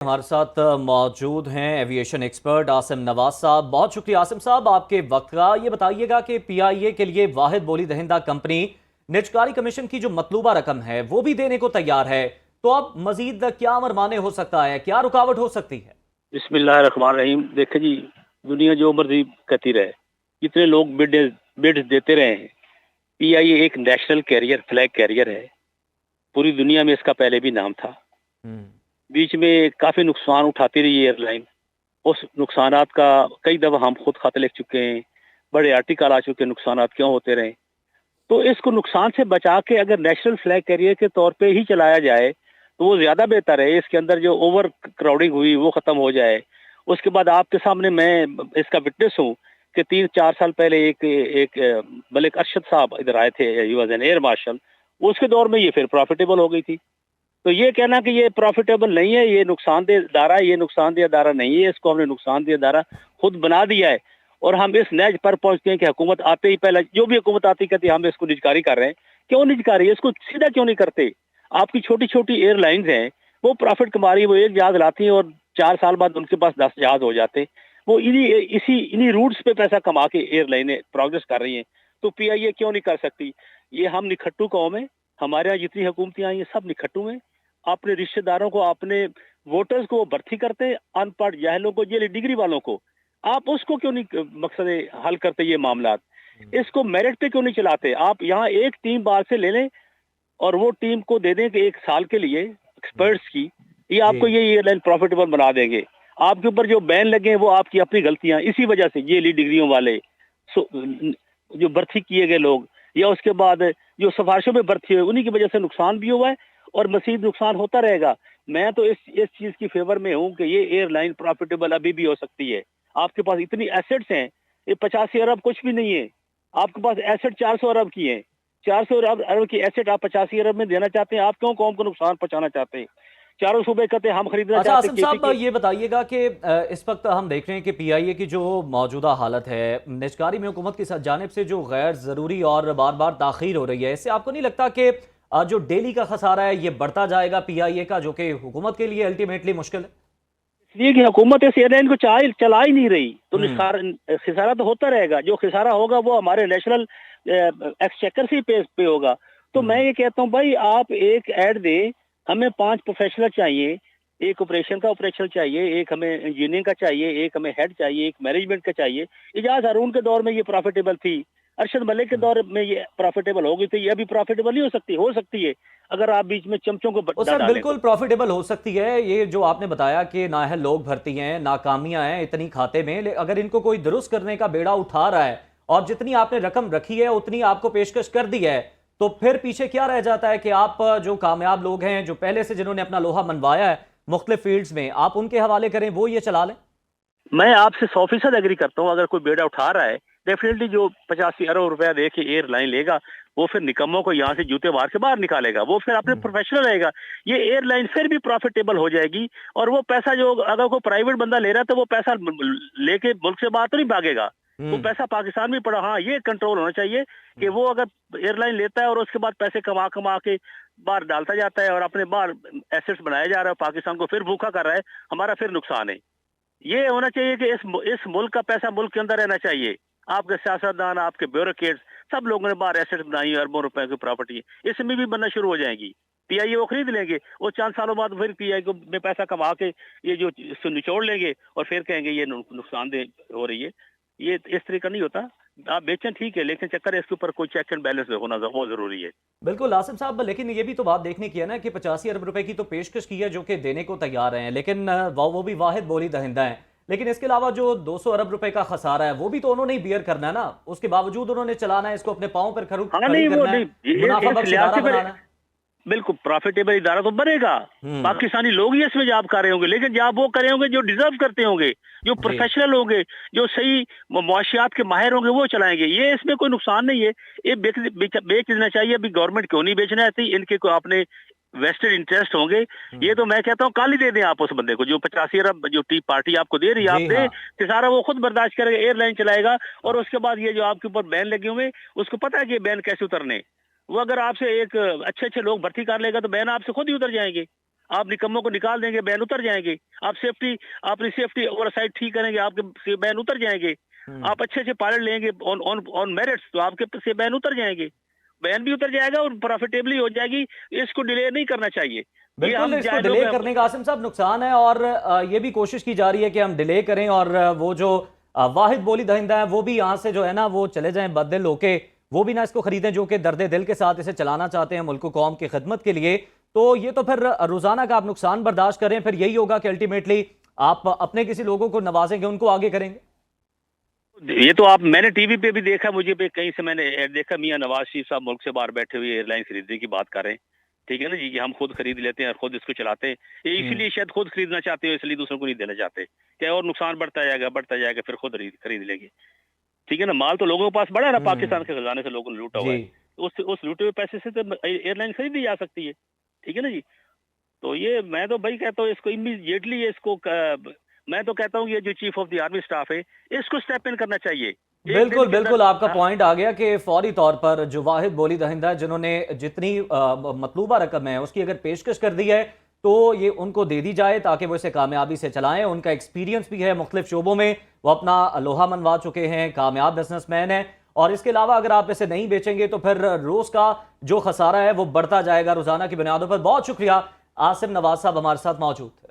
हमारे साथ मौजूद हैं एविएशन एक्सपर्ट आसिम नवाज साहब। बहुत शुक्रिया आसिम साहब आपके वक्त का। ये बताइएगा कि पीआईए के लिए वाहिद बोली दहिंदा कंपनी निजकारी कमीशन की जो मतलूबा रकम है वो भी देने को तैयार है, तो अब मजीद क्या मरमाने हो सकता है, क्या रुकावट हो सकती है? बिस्मिल्लाहिर्रहमानिर्रहीम। देखे जी, दुनिया जो मर्जी कहती रहे, कितने लोग बिड देते रहे हैं। पीआईए एक नेशनल कैरियर, फ्लैग कैरियर है। पूरी दुनिया में इसका पहले भी नाम था। हम्म। बीच में काफी नुकसान उठाती रही एयरलाइन। उस नुकसानात का कई दफा हम खुद खत लिख चुके हैं, बड़े आर्टिकल आ चुके हैं नुकसानात क्यों होते रहे। तो इसको नुकसान से बचा के अगर नेशनल फ्लैग कैरियर के तौर पे ही चलाया जाए तो वो ज्यादा बेहतर है। इसके अंदर जो ओवर क्राउडिंग हुई वो खत्म हो जाए। उसके बाद आपके सामने मैं इसका विटनेस हूँ कि 3-4 साल पहले एक एक मलिक अरशद साहब इधर आए थे, he was an air marshal. उसके दौर में ये फिर प्रॉफिटेबल हो गई थी। तो ये कहना कि ये प्रॉफिटेबल नहीं है, ये नुकसानदेह दारा, ये नुकसानदेह दारा नहीं है, इसको हमने नुकसानदेह दारा खुद बना दिया है। और हम इस नैज पर पहुंचते हैं कि हुकूमत आते ही पहले जो भी हुकूमत आती कहती है हम इसको निजकारी कर रहे हैं। क्यों निजकारी है? इसको सीधा क्यों नहीं करते? आपकी छोटी छोटी एयरलाइंस हैं, वो प्रॉफिट कमा रही है, वो एक जहाज लाती हैं और 4 साल बाद उनके पास 10 जहाज हो जाते। वो इन्हीं रूट्स पे पैसा कमा के एयरलाइनें प्रोग्रेस कर रही हैं। तो पीआईए क्यों नहीं कर सकती? ये हम निखट्टू कौम है। हमारे यहाँ जितनी हुकूमतें आई हैं सब निखट्टू हैं। अपने रिश्तेदारों को, अपने वोटर्स को भर्ती करते हैं, अनपढ़ जाहिलों को, ये डिग्री वालों को। आप उसको क्यों नहीं मकसद हल करते ये मामला? इसको मेरिट पे क्यों नहीं चलाते? आप यहाँ एक टीम बाहर से ले लें और वो टीम को दे दें कि 1 साल के लिए एक्सपर्ट्स की, ये जी। आपको ये एयरलाइन प्रॉफिटेबल बना देंगे। आपके ऊपर जो बैन लगे वो आपकी अपनी गलतियां, इसी वजह से ये ली डिग्रियों वाले जो भर्ती किए गए लोग या उसके बाद जो सिफारिशों में भर्ती हुए, उन्हीं की वजह से नुकसान भी हुआ है और मजीद नुकसान होता रहेगा। मैं तो इस चीज की फेवर में हूँ कि ये एयरलाइन प्रॉफिटेबल अभी भी हो सकती है। आपके पास इतनी एसेट्स हैं, ये 85 अरब कुछ भी नहीं है। आपके पास एसेट 400 अरब की है। 400 अरब की एसेट आप 85 अरब में देना चाहते हैं? आप क्यों कौम को नुकसान पहुंचाना चाहते हैं? चारों सूबे कहते हैं हम खरीदना अच्छा चाहते हैं आसिम केपी साहब के। ये बताइएगा कि इस वक्त हम देख रहे हैं कि पीआईए की जो मौजूदा हालत है, निजकारी में हुकूमत की जानिब से जो गैर ज़रूरी और बार बार ताख़ीर हो रही है, इससे आपको नहीं लगता कि जो डेली का खसारा है ये बढ़ता जाएगा पीआईए का, जो कि हुकूमत के लिए अल्टीमेटली मुश्किल है? इसलिए कि हुकूमत इस एयरलाइन को चला ही नहीं रही, तो हम्म। खिसारा तो होता रहेगा। जो खिसारा होगा वो हमारे नेशनल एक्सचेकर से पे होगा। तो मैं हम्म। ये कहता हूँ भाई, आप एक ऐड दें, हमें 5 प्रोफेशनल चाहिए। एक ऑपरेशन चाहिए, एक हमें इंजीनियरिंग का चाहिए, एक हमें हेड चाहिए, एक मैनेजमेंट का चाहिए। इजाज हारून के दौर में ये प्रॉफिटेबल थी, अरशद मलिक के हम्म। दौर में ये प्रॉफिटेबल हो गई थी। ये अभी प्रॉफिटेबल नहीं हो सकती है अगर आप बीच में चमचों को और ना सर डालें बिल्कुल तो। प्रॉफिटेबल हो सकती है। ये जो आपने बताया कि नाअहल लोग भर्ती हैं, नाकामियां हैं इतनी खाते में, अगर इनको कोई दुरुस्त करने का बेड़ा उठा रहा है और जितनी आपने रकम रखी है उतनी आपको पेशकश कर दी है, तो फिर पीछे क्या रह जाता है कि आप जो कामयाब लोग हैं, जो पहले से जिन्होंने अपना लोहा मनवाया है मुख्तलिफ फील्ड्स में, आप उनके हवाले करें, वो ये चला लें? मैं आपसे 100% एग्री करता हूँ। अगर कोई बेड़ा उठा रहा है, डेफिनेटली जो 85 अरब रुपया दे के एयरलाइन लेगा, वो फिर निकम्मों को यहाँ से जूते मार के बाहर निकालेगा। वो फिर अपने हम्म। प्रोफेशनल रहेगा। ये एयरलाइन फिर भी प्रॉफिटेबल हो जाएगी। और वो पैसा जो अगर कोई प्राइवेट बंदा ले रहा है तो वो पैसा लेके मुल्क से बाहर तो नहीं भागेगा। वो हम्म। पैसा पाकिस्तान में पड़ा। हाँ, ये कंट्रोल होना चाहिए कि वो अगर एयरलाइन लेता है और उसके बाद पैसे कमा कमा के बाहर डालता जाता है और अपने बाहर एसेट्स बनाया जा रहा है, पाकिस्तान को फिर भूखा कर रहा है, हमारा फिर नुकसान है। ये होना चाहिए कि इस मुल्क का पैसा मुल्क के अंदर रहना चाहिए। आपके सियासतदान, आपके ब्यूरोक्रेट्स, सब लोगों ने बाहर एसेट्स बनाई है, अरबों रुपए की प्रॉपर्टी, इसमें भी बनना शुरू हो जाएंगी। पीआईए वो खरीद लेंगे और 4 सालों बाद फिर पीआई को में पैसा कमा के ये जो इसको निचोड़ लेंगे और फिर कहेंगे ये नुकसानदेह हो रही है। ये इस तरीका नहीं होता। आप बेचें ठीक है, लेकिन चक्कर है इसके ऊपर कोई चेक एंड बैलेंस होना बहुत जरूरी है। बिल्कुल आसिम साहब, लेकिन ये भी तो बात देखने की है ना कि 85 अरब रुपए की तो पेशकश की है जो कि देने को तैयार हैं, लेकिन वो भी वाहिद बोली दहिंदा है। लेकिन इसके अलावा जो 200 अरब रुपए का खसारा है वो भी तो उन्होंने ही बियर करना है ना। उसके बावजूद उन्होंने चलाना है, इसको अपने पाँव पर हाँ, खड़ी नहीं वो करना है, नहीं, मुनाफा इस बख्श लिहाज इदारा से फिर बनाना है। बिल्कुल प्रॉफिटेबल इदारा तो बनेगा। हम्म। पाकिस्तानी लोग ही इसमें जॉब कर रहे होंगे, लेकिन जॉब वो कर रहे होंगे जो डिजर्व करते होंगे, जो जी। प्रोफेशनल होंगे, जो सही मुआशियात के माहिर होंगे, वो चलाएंगे। ये इसमें कोई नुकसान नहीं है। ये बेच देना चाहिए। अभी गवर्नमेंट क्यों नहीं बेचना है? इनके को अपने वेस्टेड इंटरेस्ट होंगे। ये हम्म। तो मैं कहता हूँ कल ही दे दें आप उस बंदे को जो 85 अरब जो टी पार्टी आपको दे रही है, आप जी दे। हाँ। कि सारा वो खुद बर्दाश्त करेगा, एयरलाइन चलाएगा। और उसके बाद ये जो आपके ऊपर बैन लगे हुए, उसको पता है कि बैन कैसे उतरने। वो अगर आपसे एक अच्छे अच्छे लोग भर्ती कर लेगा तो बैन आपसे खुद ही उतर जाएंगे। आप निकम्मों को निकाल देंगे, बैन उतर जाएंगे। आप अपनी सेफ्टी ओवरसाइट ठीक करेंगे, आपके बैन उतर जाएंगे। आप अच्छे अच्छे पायलट लेंगे ऑन ऑन ऑन मेरिट्स, तो आपके से बैन उतर जाएंगे, बैन भी उतर जाएगा और प्रॉफिटेबली हो जाएगी। इसको डिले नहीं करना चाहिए। ये बिल्कुल, हम इसको जायज डिले लोग करने का आसिम साहब नुकसान है, और ये भी कोशिश की जा रही है कि हम डिले करें और वो जो वाहिद बोली दहिंदा है वो भी यहाँ से जो है ना वो चले जाएं बददिल होके, वो भी ना इसको खरीदें जो कि दर्द दिल के साथ इसे चलाना चाहते हैं मुल्क कौम की खिदमत के लिए। तो ये तो फिर रोजाना का आप नुकसान बर्दाश्त करें, फिर यही होगा कि अल्टीमेटली आप अपने किसी लोगों को नवाजेंगे, उनको आगे करेंगे। ये तो मैंने टीवी पे भी देखा, मुझे पे कहीं से मैंने ऐड देखा, मियां नवाज शरीफ साहब मुल्क से बाहर बैठे हुए एयरलाइन खरीदने की बात कर रहे हैं। ठीक है ना जी, कि हम खुद खरीद लेते हैं और खुद इसको चलाते हैं। ये इसीलिए शायद खुद खरीदना चाहते हो, इसलिए दूसरों को नहीं देना चाहते, क्या और नुकसान बढ़ता जाएगा, फिर खुद खरीद लेंगे। ठीक है ना, माल तो लोगों के पास बड़ा है ना, पाकिस्तान के खजाने से लोगों ने लूटा हुआ है, उस लूटे हुए पैसे से तो एयरलाइन खरीदी जा सकती है। ठीक है ना जी, तो ये मैं तो भाई कहता हूँ इसको इमीडिएटली मैं तो कहता हूँ ये जो chief of the army staff है इसको स्टेप इन करना चाहिए। बिल्कुल बिल्कुल, आपका पॉइंट आ गया कि फौरी तौर पर जो वाहिद बोली दहिंदा जिन्होंने जितनी मतलूबा रकम है उसकी अगर पेशकश कर दी है तो ये उनको दे दी जाए ताकि वो इसे कामयाबी से चलाएं। उनका एक्सपीरियंस भी है मुख्तलिफ शोबों में, वो अपना लोहा मनवा चुके हैं, कामयाब बिजनेसमैन है। और इसके अलावा अगर आप इसे नहीं बेचेंगे तो फिर रोज का जो खसारा है वो बढ़ता जाएगा रोजाना की बुनियादों पर। बहुत शुक्रिया, आसिम नवाज साहब हमारे साथ मौजूद थे।